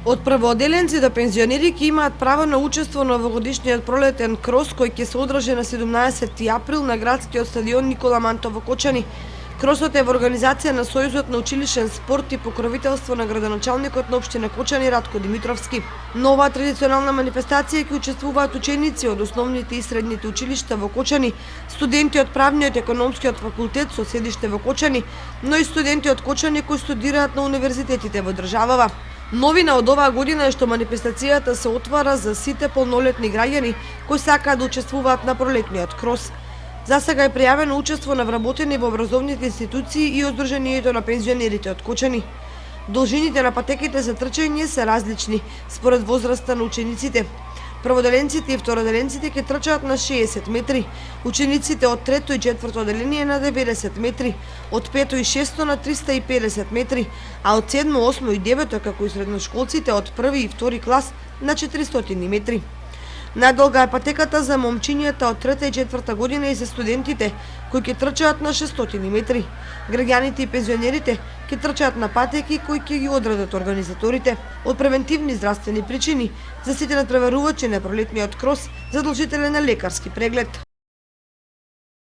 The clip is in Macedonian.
Од првоотделенци до пензионери ќе имаат право на учество на овогодишниот пролетен крос кој ќе се одржи на 17 април на градскиот стадион Никола Мантов во Кочани. Кросот е во организација на Сојузот на училишен спорт и покровителство на градоначалникот на општина Кочани Радко Димитровски. На оваа традиционална манифестација ќе учествуваат ученици од основните и средните училишта во Кочани, студенти од правниот и економскиот факултет со седиште во Кочани, но и студенти од Кочани кои студираат на универзитетите во државава. Новина од оваа година е што манифестацијата се отвара за сите полнолетни граѓани кои сакаат да учествуваат на пролетниот крос. За сега е пријавено учество на вработени во образовните институции и Сдруженијето на пензионерите од Кочани. Должините на патеките за трчање се различни според возраста на учениците. Прводеленците и второделенците ќе трчаат на 60 метри, учениците од трето и четврто одделение на 90 метри, од пето и шесто на 350 метри, а од седмо, осмо и девето, како и средношколците од први и втори клас на 400 метри. Најдолга е патеката за момчињата од трета и четврта година и за студентите, кои ќе трчаат на 600 метри. Граѓаните и пензионерите ќе трчаат на патеки кои ќе ги одредат организаторите. Од превентивни здравствени причини, за сите надпреварувачи на пролетниот крос задолжителен е лекарски преглед.